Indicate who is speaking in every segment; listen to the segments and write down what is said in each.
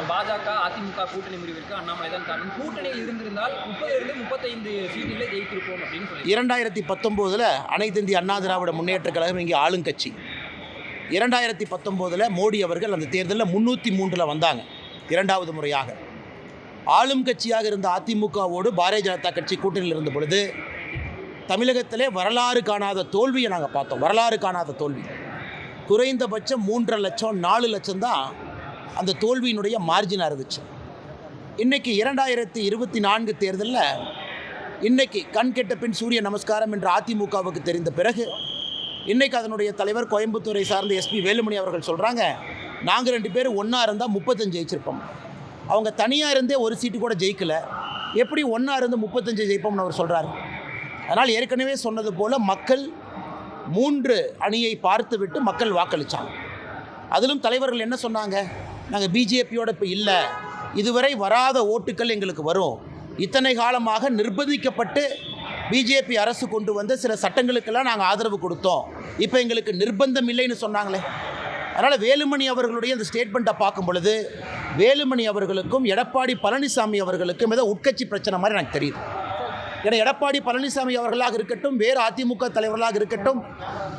Speaker 1: பாஜக அதிமுக கூட்டணி முடிவிற்கு அண்ணாமலை தான் காரணம். கூட்டணியில் இருந்திருந்தால் 30-35 சீட்டிலே ஜெயித்திருப்போம் அப்படின்னு சொல்லி
Speaker 2: 2019 அனைத்து இந்திய அண்ணா திராவிட முன்னேற்ற கழகம் இங்கே ஆளுங்கட்சி. 2019 மோடி அவர்கள் அந்த தேர்தலில் 303 வந்தாங்க. இரண்டாவது முறையாக ஆளும் கட்சியாக இருந்த அதிமுகவோடு பாரதிய ஜனதா கட்சி கூட்டணியில் இருந்த பொழுது தமிழகத்திலே வரலாறு காணாத தோல்வியை நாங்கள் பார்த்தோம். வரலாறு காணாத தோல்வி. குறைந்தபட்சம் 3.5 லட்சம் 4 லட்சம் தான் அந்த தோல்வியினுடைய மார்ஜினாக இருந்துச்சு. இன்றைக்கி 2024 தேர்தலில் இன்றைக்கி கண் கெட்ட பின் சூரிய நமஸ்காரம் என்ற அதிமுகவுக்கு தெரிந்த பிறகு இன்றைக்கி அதனுடைய தலைவர் கோயம்புத்தூரை சார்ந்த எஸ்பி வேலுமணி அவர்கள் சொல்கிறாங்க, நாங்கள் 2 பேரும் ஒன்றா இருந்தால் 35 ஜெயிச்சிருப்போம். அவங்க தனியாக இருந்தே ஒரு சீட்டு கூட ஜெயிக்கலை, எப்படி ஒன்றா இருந்து 35 ஜெயிப்போம்னு அவர் சொல்கிறார். அதனால் ஏற்கனவே சொன்னது போல் மக்கள் 3 அணியை பார்த்து விட்டு மக்கள் வாக்களித்தாங்க. அதிலும் தலைவர்கள் என்ன சொன்னாங்க, நாங்கள் பிஜேபியோட இப்போ இல்லை, இதுவரை வராத ஓட்டுக்கள் எங்களுக்கு வரும், இத்தனை காலமாக நிர்பந்திக்கப்பட்டு பிஜேபி அரசு கொண்டு வந்த சில சட்டங்களுக்கெல்லாம் நாங்கள் ஆதரவு கொடுத்தோம், இப்போ எங்களுக்கு நிர்பந்தம் இல்லைன்னு சொன்னாங்களே. அதனால் வேலுமணி அவர்களுடைய அந்த ஸ்டேட்மெண்ட்டை பார்க்கும் பொழுது வேலுமணி அவர்களுக்கும் எடப்பாடி பழனிசாமி அவர்களுக்கும் ஏதோ உட்கட்சி பிரச்சனை மாதிரி எனக்கு தெரியுது. ஏன்னா எடப்பாடி பழனிசாமி அவர்களாக இருக்கட்டும், வேறு அதிமுக தலைவர்களாக இருக்கட்டும்,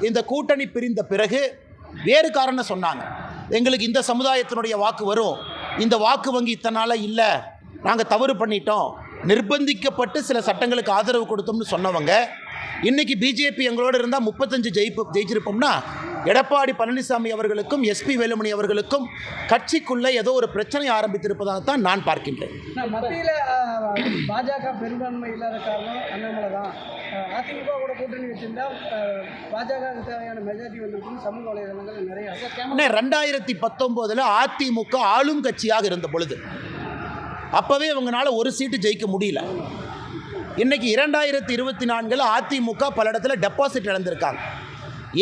Speaker 2: இந்த கூட்டணி பிரிந்த பிறகு வேறு காரணம் சொன்னாங்க. எங்களுக்கு இந்த சமுதாயத்தினுடைய வாக்கு வரும், இந்த வாக்கு வங்கி இத்தனால இல்லை, நாங்கள் தவறு பண்ணிட்டோம், நிர்பந்திக்கப்பட்டு சில சட்டங்களுக்கு ஆதரவு கொடுத்தோம்னு சொன்னவங்க இன்றைக்கி பிஜேபி எங்களோடு இருந்தால் 35 ஜெயிச்சிருப்போம்னா எடப்பாடி பழனிசாமி அவர்களுக்கும் எஸ்பி வேலுமணி அவர்களுக்கும் கட்சிக்குள்ளே ஏதோ ஒரு பிரச்சனை ஆரம்பித்திருப்பதாகத்தான் நான் பார்க்கின்றேன்.
Speaker 3: மத்தியில் பாஜக பெரும்பான்மை இல்லாத காரணம் அண்ணாமலை தான். அதிமுக கூட கூட்டணி வச்சிருந்தால் பாஜகவுக்கு தேவையான மெஜாரிட்டி வந்திருக்கும் சமூக வலைதளங்கள் நிறைய.
Speaker 2: 2019 அதிமுக ஆளும் கட்சியாக இருந்த பொழுது அப்போவே இவங்களால ஒரு சீட்டு ஜெயிக்க முடியல. இன்றைக்கி 2024 அதிமுக பல இடத்துல டெபாசிட் இழந்திருக்காங்க.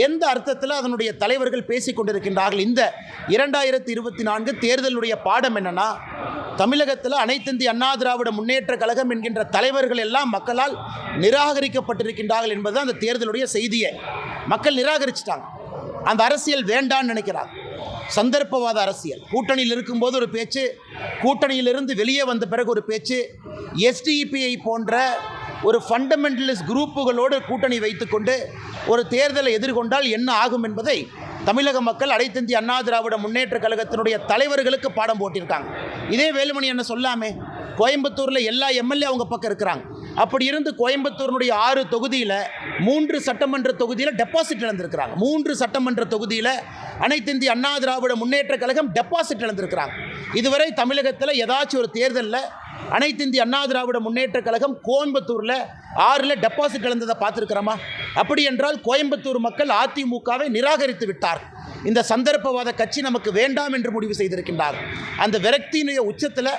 Speaker 2: எந்த அர்த்தத்தில் அதனுடைய தலைவர்கள் பேசிக் கொண்டிருக்கின்றார்கள்? இந்த 2024 தேர்தலுடைய பாடம் என்னன்னா, தமிழகத்தில் அனைத்து இந்திய அண்ணா திராவிட முன்னேற்ற கழகம் என்கின்ற தலைவர்கள் எல்லாம் மக்களால் நிராகரிக்கப்பட்டிருக்கின்றார்கள் என்பது அந்த தேர்தலுடைய செய்தியை. மக்கள் நிராகரிச்சிட்டாங்க. அந்த அரசியல் வேண்டான்னு நினைக்கிறாங்க. சந்தர்ப்பவாத அரசியல். கூட்டணியில் இருக்கும்போது ஒரு பேச்சு, கூட்டணியிலிருந்து வெளியே வந்த பிறகு ஒரு பேச்சு, எஸ்டிபிஐ போன்ற ஒரு ஃபண்டமெண்டலிஸ்ட் குரூப்புகளோடு கூட்டணி வைத்துக்கொண்டு ஒரு தேர்தலை எதிர்கொண்டால் என்ன ஆகும் என்பதை தமிழக மக்கள் அனைத்து இந்திய அண்ணா திராவிட முன்னேற்ற கழகத்தினுடைய தலைவர்களுக்கு பாடம் போட்டிருக்காங்க. இதே வேலுமணி என்ன சொல்லாமே, கோயம்புத்தூரில் எல்லா எம்எல்ஏ அவங்க பக்கம் இருக்கிறாங்க. அப்படி இருந்து கோயம்புத்தூரினுடைய 6 தொகுதியில் 3 சட்டமன்ற தொகுதியில் டெபாசிட் இழந்திருக்கிறாங்க. 3 சட்டமன்ற தொகுதியில் அனைத்து இந்திய அண்ணா திராவிட முன்னேற்ற கழகம் டெபாசிட் இழந்திருக்கிறாங்க. இதுவரை தமிழகத்தில் ஏதாச்சும் ஒரு தேர்தலில் அனைத்து இந்திய அண்ணா திராவிட முன்னேற்ற கழகம் கோயம்புத்தூரில் 6 டெபாசிட் இழந்ததை பார்த்துருக்கிறோமா? அப்படி என்றால் கோயம்புத்தூர் மக்கள் அதிமுகவை நிராகரித்து விட்டார். இந்த சந்தர்ப்பவாத கட்சி நமக்கு வேண்டாம் என்று முடிவு செய்திருக்கின்றார். அந்த விரக்தியினுடைய உச்சத்தில்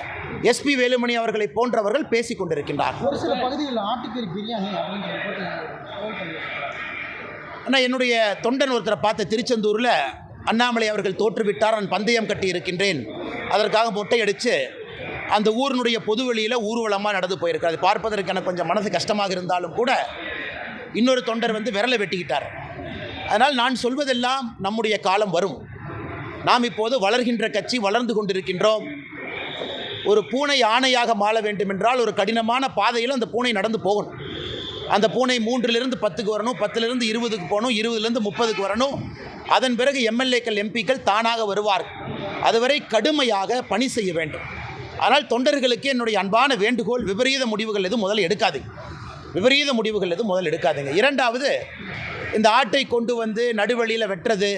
Speaker 2: எஸ்பி வேலுமணி அவர்களை போன்றவர்கள் பேசிக் கொண்டிருக்கின்றார்.
Speaker 3: ஒரு சில பகுதிகளில் ஆட்டுக்கறி பிரியாணி
Speaker 2: ஆனால் என்னுடைய தொண்டன் ஒருத்தரை பார்த்த திருச்செந்தூரில் அண்ணாமலை அவர்கள் தோற்றுவிட்டார், நான் பந்தயம் கட்டி இருக்கின்றேன், அதற்காக மொட்டை அடித்து அந்த ஊரினுடைய பொதுவெளியில் ஊர்வலமாக நடந்து போயிருக்கார். அது பார்ப்பதற்கு எனக்கு கொஞ்சம் மனசு கஷ்டமாக இருந்தாலும் கூட இன்னொரு தொண்டர் விரலை வெட்டிக்கிட்டார். அதனால் நான் சொல்வதெல்லாம் நம்முடைய காலம் வரும். நாம் இப்போது வளர்கின்ற கட்சி, வளர்ந்து கொண்டிருக்கின்றோம். ஒரு பூனை ஆணையாக மாள வேண்டும் என்றால் ஒரு கடினமான பாதையில் அந்த பூனை நடந்து போகணும். அந்த பூனை 3லிருந்து 10க்கு வரணும், 10லிருந்து 20க்கு போகணும், 20லிருந்து 30க்கு வரணும். அதன் பிறகு எம்எல்ஏக்கள் எம்பிக்கள் தானாக வருவார்கள். அதுவரை கடுமையாக பணி செய்ய வேண்டும். ஆனால் தொண்டர்களுக்கு என்னுடைய அன்பான வேண்டுகோள், விபரீத முடிவுகள் எதுவும் முதல்ல எடுக்காதீங்க. விபரீத முடிவுகள் எதுவும் முதல்ல எடுக்காதீங்க. இரண்டாவது, இந்த ஆட்டை கொண்டு நடுவழியில் வெட்டுறது,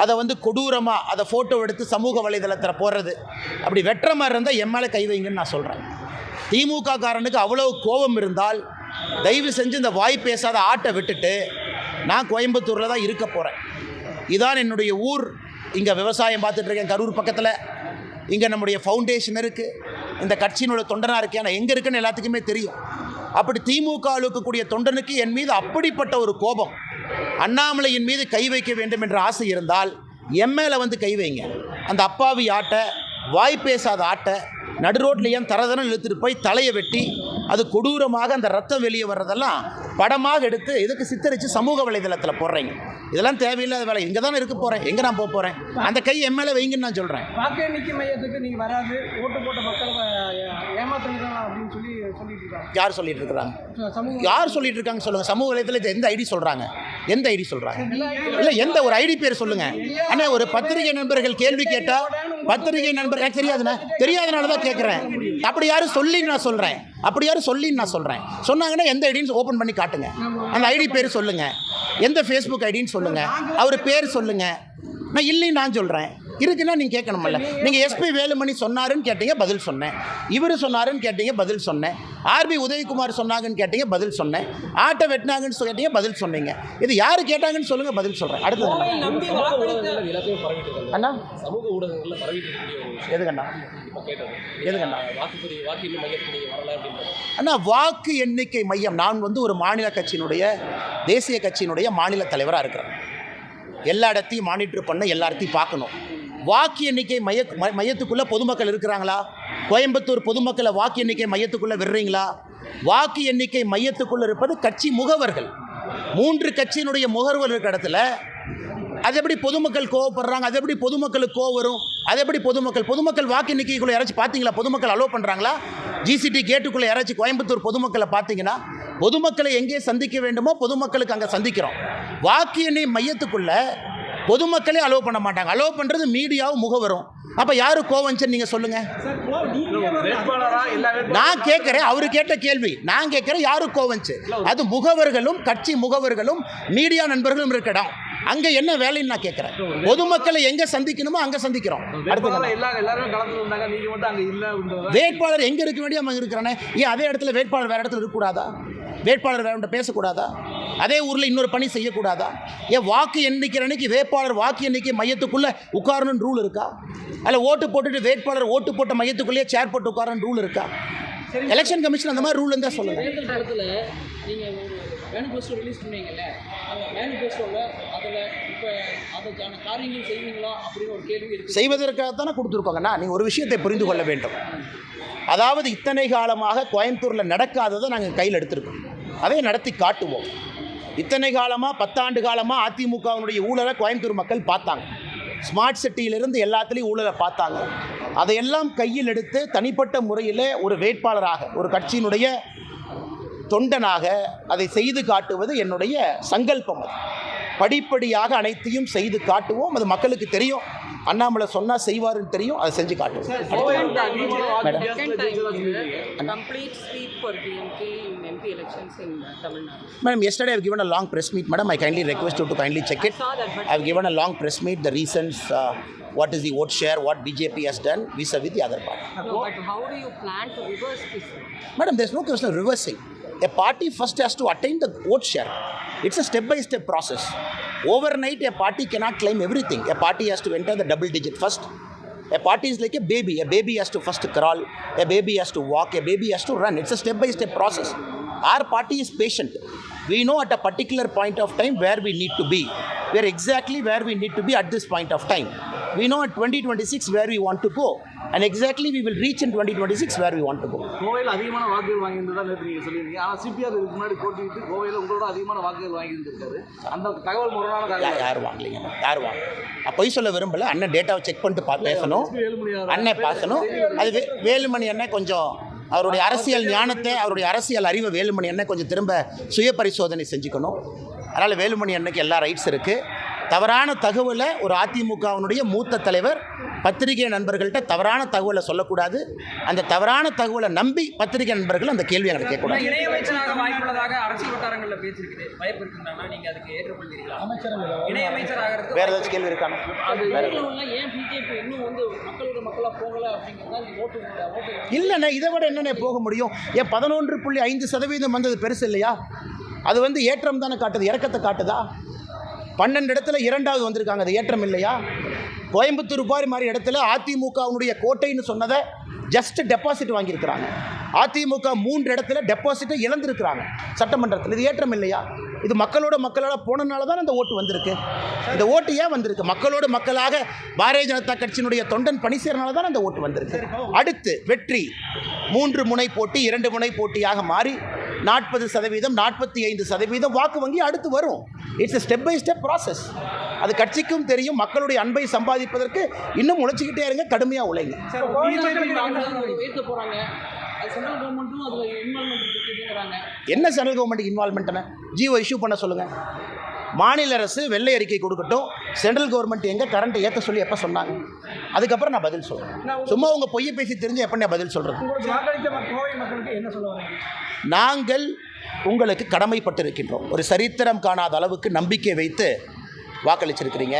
Speaker 2: அதை கொடூரமாக அதை ஃபோட்டோ எடுத்து சமூக வலைதளத்தில் போடுறது, அப்படி வெட்டுற மாதிரி இருந்தால் எம்எல்ஏ கை வைங்கன்னு நான் சொல்கிறேன். திமுக காரனுக்கு அவ்வளோ கோபம் இருந்தால் தயவு செஞ்சு இந்த வாய் பேசாத ஆட்டை விட்டுட்டு நான் கோயம்புத்தூரில் தான் இருக்க போகிறேன். இதான் என்னுடைய ஊர். இங்கே விவசாயம் பார்த்துட்ருக்கேன் கரூர் பக்கத்தில். இங்கே நம்முடைய ஃபவுண்டேஷன் இருக்குது. இந்த கட்சியினுடைய தொண்டனாக இருக்கேன். நான் எங்கே இருக்குன்னு எல்லாத்துக்குமே தெரியும். அப்படி திமுக இருக்கக்கூடிய தொண்டனுக்கு என் மீது அப்படிப்பட்ட ஒரு கோபம், அண்ணாமலையின் மீது கை வைக்க வேண்டும் என்ற ஆசை இருந்தால் எம்எல்ஏ கை வைங்க. அந்த அப்பாவி ஆட்டை, வாய் பேசாத ஆட்டை நடு ரோட்டில் ஏன் தரதரம் இழுத்துட்டு போய் தலையை வெட்டி அது கொடூரமாக அந்த ரத்தம் வெளியே வர்றதெல்லாம் படமாக எடுத்து இதுக்கு சித்தரித்து சமூக வலைதளத்தில் போடுறீங்க. இதெல்லாம் தேவையில்லாத வேலை. இங்கே தானே இருக்க போகிறேன், எங்கே நான் போக போகிறேன், அந்த கை எம்எல்ஏ வைங்கன்னு நான் சொல்கிறேன்.
Speaker 3: வாக்கு எண்ணிக்கை மையத்துக்கு நீங்கள் வராது, ஓட்டு போட்ட மக்களை ஏமாத்துறீங்க அப்படின்னு சொல்லிட்டு இருக்காங்க.
Speaker 2: யார் சொல்லிட்டு இருக்கிறாங்க? யார் சொல்லிட்டு இருக்காங்க சொல்லுங்கள். சமூக வலைதளத்தில் எந்த ஐடி சொல்கிறாங்க? எந்த ஐடி சொல்கிறாங்க? இல்லை, எந்த ஒரு ஐடி பேர் சொல்லுங்கள். ஆனால் ஒரு பத்திரிகை நண்பர்கள் கேள்வி கேட்டால் பத்திரிகை நண்பர் எனக்கு தெரியாதனால தான் கேட்குறேன். அப்படி யாரும் சொல்லி நான் சொல்கிறேன், அப்படி யாரும் சொல்லி நான் சொல்கிறேன். சொன்னாங்கன்னா எந்த ஐடின்னு ஓப்பன் பண்ணி காட்டுங்க. அந்த ஐடி பேர் சொல்லுங்கள், எந்த ஃபேஸ்புக் ஐடின்னு சொல்லுங்கள், அவர் பேர் சொல்லுங்கள். நான் இல்லைன்னு நான் சொல்கிறேன், இருக்குன்னா நீங்கள் கேட்கணுமில்ல. நீங்கள் எஸ்பி வேலுமணி சொன்னாருன்னு கேட்டீங்க, பதில் சொன்னேன். இவர் சொன்னாருன்னு கேட்டீங்க, பதில் சொன்னேன். ஆர்பி உதயகுமார் சொன்னாங்கன்னு கேட்டீங்க, பதில் சொன்னேன். ஆட்டை வெட்டினாங்கன்னு கேட்டீங்க, பதில் சொன்னீங்க. இது யார் கேட்டாங்கன்னு சொல்லுங்கள், பதில் சொல்கிறேன். அடுத்தது அண்ணா
Speaker 4: சமூக ஊடகங்களில் பரவிட்டு
Speaker 2: எதுக்கண்ணா எதுக்கண்ணா
Speaker 4: மையத்துக்கு
Speaker 2: அண்ணா வாக்கு எண்ணிக்கை மையம். நான் வந்து ஒரு மாநில கட்சியினுடைய, தேசிய கட்சியினுடைய மாநில தலைவராக இருக்கிறேன். எல்லா இடத்தையும் மானிட்டர் பண்ண, எல்லா இடத்தையும் பார்க்கணும். வாக்கு எண்ணிக்கை மையத்துக்குள்ளே பொதுமக்கள் இருக்கிறாங்களா? கோயம்புத்தூர் பொதுமக்களை வாக்கு எண்ணிக்கை மையத்துக்குள்ளே விடுறீங்களா? வாக்கு எண்ணிக்கை மையத்துக்குள்ளே இருப்பது கட்சி முகவர்கள். 3 கட்சியினுடைய முகவர்கள் இருக்கிற இடத்துல அது எப்படி பொதுமக்கள் கோவப்படுறாங்க? அது எப்படி பொதுமக்களுக்கு கோவம் வரும்? அது எப்படி பொதுமக்கள் வாக்கு எண்ணிக்கைக்குள்ளே யாராச்சும் பார்த்தீங்களா? பொதுமக்கள் அலோவ் பண்ணுறாங்களா? ஜிசிடி கேட்டுக்குள்ளே யாராச்சும் கோயம்புத்தூர் பொதுமக்களை பார்த்தீங்கன்னா, பொதுமக்களை எங்கே சந்திக்க வேண்டுமோ பொதுமக்களுக்கு அங்கே சந்திக்கிறோம். வாக்கு எண்ணெய் மையத்துக்குள்ளே பொதுமக்களே அலோவ் பண்ண மாட்டாங்க. அலோவ் பண்ணுறது மீடியாவும் முகவரும். அப்போ யாரு கோவஞ்சன் நீங்கள் சொல்லுங்கள். நான் கேட்குறேன், அவர் கேட்ட கேள்வி நான் கேட்குறேன், யாரு கோவஞ்சு? அது முகவர்களும் கட்சி முகவர்களும் மீடியா நண்பர்களும் இருக்கடம். அங்கே என்ன வேலைன்னு நான் கேட்குறேன். பொதுமக்களை எங்கே சந்திக்கணுமோ அங்கே சந்திக்கிறோம். வேட்பாளர் எங்கே இருக்க வேண்டிய அங்கே இருக்கிறானே, ஏன் அதே இடத்துல வேட்பாளர் வேறு இடத்துல இருக்கக்கூடாதா? வேட்பாளர் வேறு பேசக்கூடாதா? அதே ஊரில் இன்னொரு பணி செய்யக்கூடாதா? ஏன் வாக்கு எண்ணிக்கிற அன்னைக்கு வேட்பாளர் வாக்கு எண்ணிக்கை மையத்துக்குள்ளே உட்காரணும்னு ரூல் இருக்கா? அதில் ஓட்டு போட்டுட்டு வேட்பாளர் ஓட்டு போட்ட மையத்துக்குள்ளேயே சேர் போட்டு உட்காரன்னு ரூல் இருக்கா? எலெக்ஷன் கமிஷன் அந்த மாதிரி ரூல் இருந்தால் சொல்லுங்கள்.
Speaker 1: தேர்தல் காலத்தில் நீங்கள் ஒரு மேனிஃபெஸ்டோ ரிலீஸ் பண்ணீங்கல்ல, அந்த மேனிஃபெஸ்டோவில் அதில் இப்போ அதுக்கான காரியங்கள் செய்வீங்களா அப்படின்னு ஒரு கேள்வி இருக்குது.
Speaker 2: செய்வதற்காகத்தானே கொடுத்துருக்கோங்கண்ணா. நீங்கள் ஒரு விஷயத்தை புரிந்து கொள்ள வேண்டும். அதாவது இத்தனை காலமாக கோயம்புத்தூரில் நடக்காததை நாங்கள் கையில் எடுத்திருக்கோம், அதை நடத்தி காட்டுவோம். இத்தனை காலமாக 10 ஆண்டு காலமாக அதிமுகவினுடைய ஊழலை கோயம்புத்தூர் மக்கள் பார்த்தாங்க. ஸ்மார்ட் சிட்டியிலிருந்து எல்லாத்துலேயும் ஊழலை பார்த்தாங்க. அதையெல்லாம் கையில் எடுத்து தனிப்பட்ட முறையில் ஒரு வேட்பாளராக, ஒரு கட்சியினுடைய தொண்டனாக அதை செய்து காட்டுவது என்னுடைய சங்கல்பம். அது படிப்படியாக அனைத்தையும் செய்து காட்டுவோம். அது மக்களுக்கு தெரியும். அண்ணாமலை சொன்னால் செய்வாருன்னு தெரியும். அதை செஞ்சு காட்டுவோம். Madam, yesterday I have given a long press meet. Madam, I kindly request you to kindly check it. I have given a long press meet, the reasons, what is the vote share, what BJP has done vis-a-vis the other party.
Speaker 5: No, but how do you plan to reverse this?
Speaker 2: Madam, there is no question of reversing. A party first has to attain the vote share. It's a step-by-step process. Overnight, a party cannot claim everything. A party has to enter the double digit first. A party is like a baby. A baby has to first crawl. A baby has to walk. A baby has to run. It's a step-by-step process. Our party is patient. We know at a particular point of time where we need to be. We are exactly where we need to be at this point of time. We know at 2026 where we want to go. And exactly we will reach in 2026 where we want to go.
Speaker 4: கோவையில் அதிகமான வாக்குகள் வாங்கியிருந்ததா நேற்று நீங்கள் சொல்லியிருந்தீங்க. ஆனால் CPR இதுக்கு முன்னாடி போட்டிட்டு கோவையில் உங்களோட அதிகமான வாக்குகள் வாங்கியிருந்திருக்காரு. அந்த தகவல் முரணான தகவல்.
Speaker 2: யார் வாங்கலைங்க? யார் வாங்க? பொய் சொல்ல விரும்பல. அண்ணன் டேட்டாவை செக் பண்ணிட்டு பேசணும். அண்ணன் பேசணும். அது வேலுமணி அண்ணன் கொஞ்சம் அவருடைய அரசியல் ஞானத்தை, அவருடைய அரசியல் அறிவை வேலுமணி அண்ணன் கொஞ்சம் திரும்ப சுய பரிசோதனை செஞ்சுக்கணும். அதனால் வேலுமணி அண்ணனுக்கு எல்லா ரைட்ஸ் இருக்குது. தவறான தகவலை ஒரு அதிமுகவினுடைய மூத்த தலைவர் பத்திரிகை நண்பர்கள்ட்ட தவறான தகவலை சொல்லக்கூடாது. அந்த தவறான தகவலை நம்பி பத்திரிகை நண்பர்கள் அந்த கேள்வி எனக்கு கேட்கக்கூடாது.
Speaker 1: இணையமைச்சராக வாய்ப்புள்ளதாக அரசியல் வட்டாரங்களில் பேசியிருக்குது. வாய்ப்பு இருக்குன்னா நீங்கள் அதுக்கு ஏற்றுக்கொள்கிறீங்களா? இணையமைச்சராக
Speaker 2: வேறு ஏதாச்சும் கேள்வி இருக்காங்க?
Speaker 1: ஏன் பிஜேபி இன்னும் வந்து மக்களாக போகலை அப்படிங்கிறதா
Speaker 2: இல்லைண்ணே, இதை விட என்னென்ன போக முடியும்? ஏன் 11.5% வந்தது பெருசு இல்லையா? அது வந்து ஏற்றம் தானே காட்டுது, இறக்கத்தை காட்டுதா? 12 இடத்துல 2வது வந்திருக்காங்க, அது ஏற்றம் இல்லையா? கோயம்புத்தூர் மாதிரி இடத்துல அதிமுகவுடைய கோட்டைன்னு சொன்னதை ஜஸ்ட் டெபாசிட் வாங்கியிருக்கிறாங்க. அதிமுக 3 இடத்துல டெபாசிட்டை இழந்திருக்கிறாங்க சட்டமன்றத்தில். இது ஏற்றம் இல்லையா? இது மக்களோட போனனால தான் அந்த ஓட்டு வந்திருக்கு. இந்த ஓட்டு ஏன் வந்திருக்கு? மக்களோட மக்களாக பாரதிய ஜனதா கட்சியினுடைய தொண்டன் பணி செய்யறனால தான் அந்த ஓட்டு வந்திருக்கு. அடுத்து வெற்றி 3 முனை போட்டி 2 முனை போட்டியாக மாறி 40% 45% வாக்கு வங்கி அடுத்து வரும். It's step by step process. அது கட்சிக்கும் தெரியும். மக்களுடைய அன்பை சம்பாதிப்பதற்கு இன்னும் உழைச்சிக்கிட்டே இருங்க, கடுமையாக உழைங்க.
Speaker 1: வைத்து போகிறாங்க. சென்ட்ரல் கவர்மெண்ட்டும் அதில் இன்வால்மெண்ட் இருக்குங்கிறாங்க.
Speaker 2: என்ன சென்ட்ரல் கவர்மெண்ட் இன்வால்மெண்ட்னு ஜியோ இஷ்யூ பண்ண சொல்லுங்கள். மாநில அரசு வெள்ளை அறிக்கை கொடுக்கட்டும். சென்ட்ரல் கவர்மெண்ட் எங்கே கரண்ட்டை ஏற்ற சொல்லி எப்போ சொன்னாங்க? அதுக்கப்புறம் நான் பதில் சொல்கிறேன். சும்மா உங்கள் பொய்யை பேசி தெரிஞ்சு எப்போ நான் பதில் சொல்கிறது? நாங்கள் உங்களுக்கு கடமைப்பட்டிருக்கின்றோம். ஒரு சரித்திரம் காணாத அளவுக்கு நம்பிக்கை வைத்து வாக்களிச்சிருக்கிறீங்க.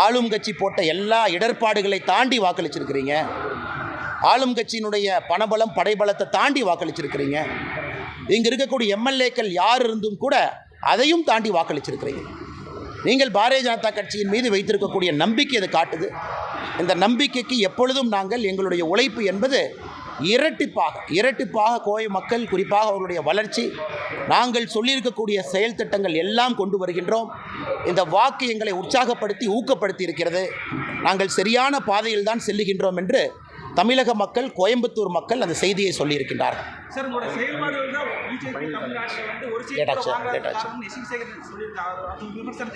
Speaker 2: ஆளும் கட்சி போட்ட எல்லா இடர்பாடுகளை தாண்டி வாக்களிச்சிருக்கிறீங்க. ஆளும் கட்சியினுடைய பணபலம் படைபலத்தை தாண்டி வாக்களிச்சிருக்கிறீங்க. இங்கே இருக்கக்கூடிய எம்எல்ஏக்கள் யார் இருந்தும் கூட அதையும் தாண்டி வாக்களிச்சிருக்கிறீங்க. நீங்கள் பாரதிய ஜனதா கட்சியின் மீது வைத்திருக்கக்கூடிய நம்பிக்கை அதை காட்டுது. இந்த நம்பிக்கைக்கு எப்பொழுதும் நாங்கள் எங்களுடைய உழைப்பு என்பது இரட்டிப்பாக கோவை மக்கள் குறிப்பாக அவருடைய வளர்ச்சி, நாங்கள் சொல்லியிருக்கக்கூடிய செயல் திட்டங்கள் எல்லாம் கொண்டு வருகின்றோம். இந்த வாக்கு எங்களை உற்சாகப்படுத்தி ஊக்கப்படுத்தி இருக்கிறது. நாங்கள் சரியான பாதையில் தான் செல்லுகின்றோம் என்று தமிழக மக்கள், கோயம்புத்தூர் மக்கள் அந்த செய்தியை சொல்லியிருக்கின்றார்கள்.
Speaker 6: சார், உங்களோட செயல்பாடுகள் தான் பிஜேபி தமிழ்நாட்டில் வந்து ஒரு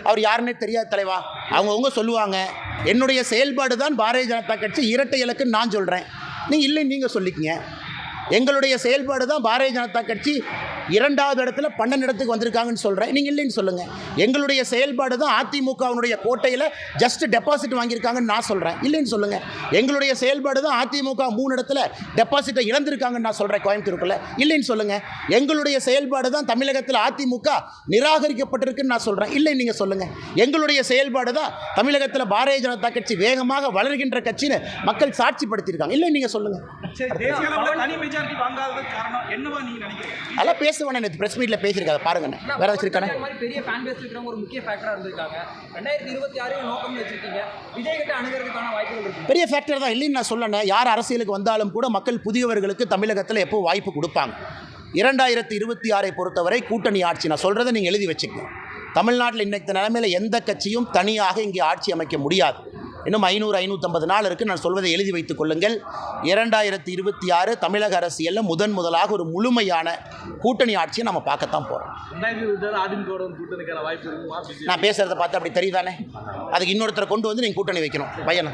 Speaker 2: அவர் யாருன்னே தெரியாது தலைவா. அவங்கவுங்க சொல்லுவாங்க. என்னுடைய செயல்பாடு தான் பாரதிய ஜனதா கட்சி இரட்டை இலக்குன்னு நான் சொல்கிறேன். நீங்கள் இல்லை, நீங்கள் சொல்லிக்கிங்க. எங்களுடைய செயல்பாடு தான் பாரதிய ஜனதா கட்சி 2வது இடத்துல 12 இடத்துக்கு வந்திருக்காங்கன்னு சொல்கிறேன். நீங்கள் இல்லைன்னு சொல்லுங்கள். எங்களுடைய செயல்பாடு தான் அதிமுகவினுடைய கோட்டையில் ஜஸ்ட் டெபாசிட் வாங்கியிருக்காங்கன்னு நான் சொல்கிறேன். இல்லைன்னு சொல்லுங்கள். எங்களுடைய செயல்பாடு தான் அதிமுக 3 இடத்துல டெபாசிட்டை இழந்திருக்காங்கன்னு நான் சொல்கிறேன் கோயம்புத்தூருக்குள்ள. இல்லைன்னு சொல்லுங்கள். எங்களுடைய செயல்பாடு தான் தமிழகத்தில் அதிமுக நிராகரிக்கப்பட்டிருக்குன்னு நான் சொல்கிறேன். இல்லைன்னு நீங்கள் சொல்லுங்கள். எங்களுடைய செயல்பாடு தான் தமிழகத்தில் பாரதிய ஜனதா கட்சி வேகமாக வளர்கின்ற கட்சின்னு மக்கள் சாட்சிப்படுத்தியிருக்காங்க. இல்லைன்னு நீங்கள் சொல்லுங்கள். அதெல்லாம் பேசுவானே. நேற்று பிரஸ் மீட்டில் பேசியிருக்காங்க பாருங்க. வேற வச்சிருக்கானே
Speaker 7: பெரிய ஃபேன் பேஸ் இருக்கிறவங்க ஒரு முக்கிய ஃபேக்டரா இருந்திருக்காங்க. 2026 நோக்கம் வச்சிருக்கீங்க. விஜய் கிட்ட அணுகிறதுக்கான வாய்ப்புகள் இருக்கு.
Speaker 2: பெரிய ஃபேக்டர் தான். இல்லைன்னு நான் சொல்லணும். யார் அரசியலுக்கு வந்தாலும் கூட மக்கள் புதியவர்களுக்கு தமிழகத்தில் எப்போ வாய்ப்பு கொடுப்பாங்க. 2026 பொறுத்தவரை கூட்டணி ஆட்சி. நான் சொல்கிறத நீங்கள் எழுதி வச்சுக்கணும். தமிழ்நாட்டில் இன்றைக்கு நிலைமையில் எந்த கட்சியும் தனியாக இங்கே ஆட்சி அமைக்க முடியாது. இன்னும் 500-550 நாள் இருக்குது. நான் சொல்வதை எழுதி வைத்துக் கொள்ளுங்கள். 2026 தமிழக அரசியலில் முதலாக ஒரு முழுமையான கூட்டணி ஆட்சியை நம்ம பார்க்கத்தான் போகிறோம். நான் பேசுகிறத பார்த்து அப்படி தெரியுதானே? அதுக்கு இன்னொருத்தரை கொண்டு வந்து நீங்கள் கூட்டணி வைக்கணும் பையனை.